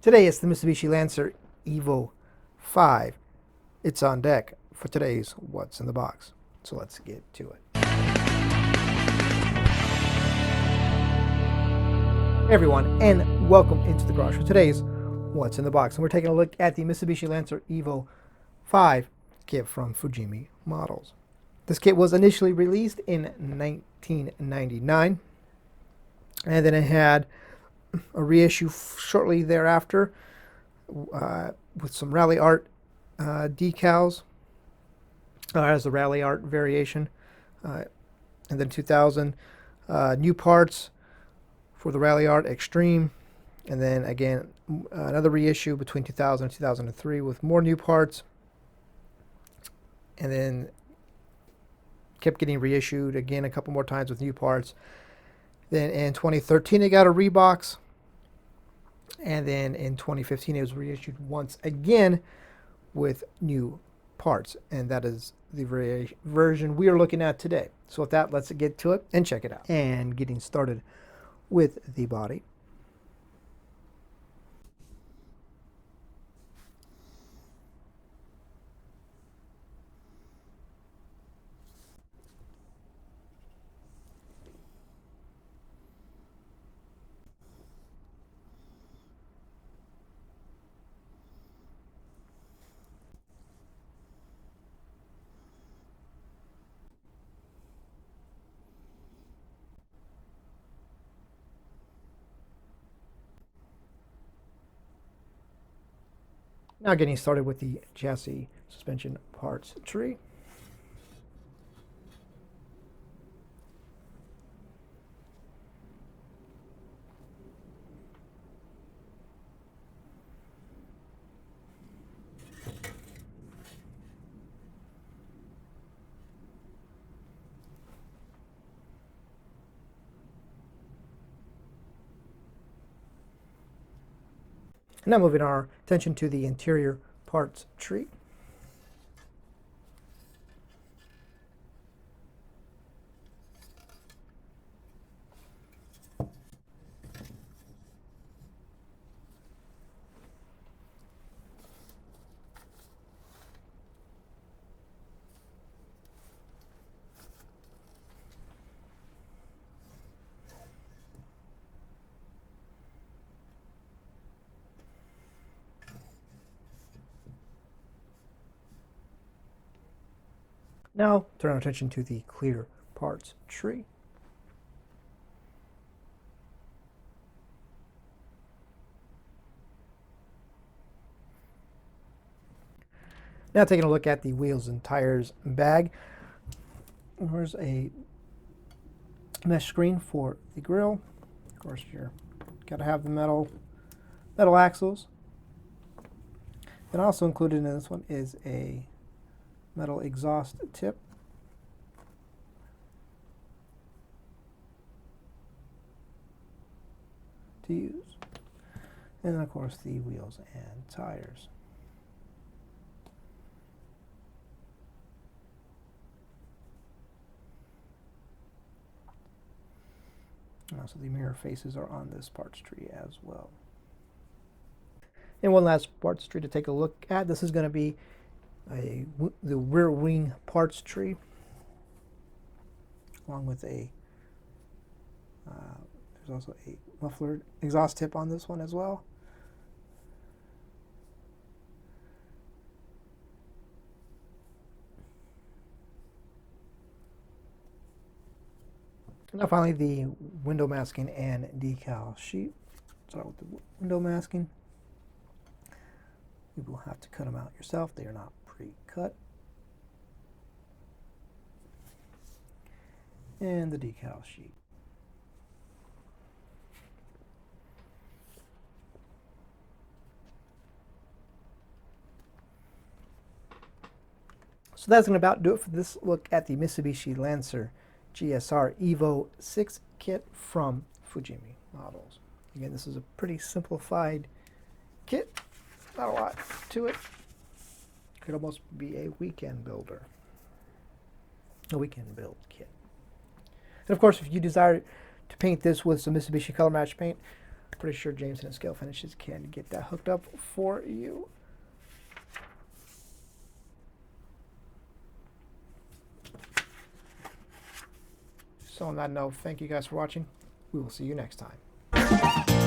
Today it's the Mitsubishi Lancer EVO 5. It's on deck for today's What's in the Box. So let's get to it. Hey everyone, and welcome into the garage for today's What's in the Box. And we're taking a look at the Mitsubishi Lancer EVO 5 kit from Fujimi Models. This kit was initially released in 1999, and then it had a reissue shortly thereafter with some rally art decals as a rally art variation, and then 2000 new parts for the rally art extreme, and then again another reissue between 2000 and 2003 with more new parts, and then kept getting reissued again a couple more times with new parts. Then in 2013 it got a rebox, and then in 2015 it was reissued once again with new parts, and that is the version we are looking at today. So with that, let's get to it and check it out. And getting started with the body. Now getting started with the chassis suspension parts tree. Now moving our attention to the interior parts tree. Now turn our attention to the clear parts tree. Now taking a look at the wheels and tires bag. Here's a mesh screen for the grille. Of course, you're got to have the metal axles. And also included in this one is a metal exhaust tip. To use. And then of course the wheels and tires. And also the mirror faces are on this parts tree as well. And one last parts tree to take a look at. This is going to be the rear wing parts tree, along with a there's also a muffler exhaust tip on this one as well. Now finally the window masking and decal sheet. Start with the window masking. You will have to cut them out yourself. They are not pre-cut. And the decal sheet. So that's going to about do it for this look at the Mitsubishi Lancer GSR EVO 6 kit from Fujimi Models. Again, this is a pretty simplified kit. Not a lot to it. Could almost be a weekend builder. A weekend build kit. And of course, if you desire to paint this with some Mitsubishi Color Match paint, Pretty sure Jameson and Scalefinishes can get that hooked up for you. So on that note, thank you guys for watching. We will see you next time.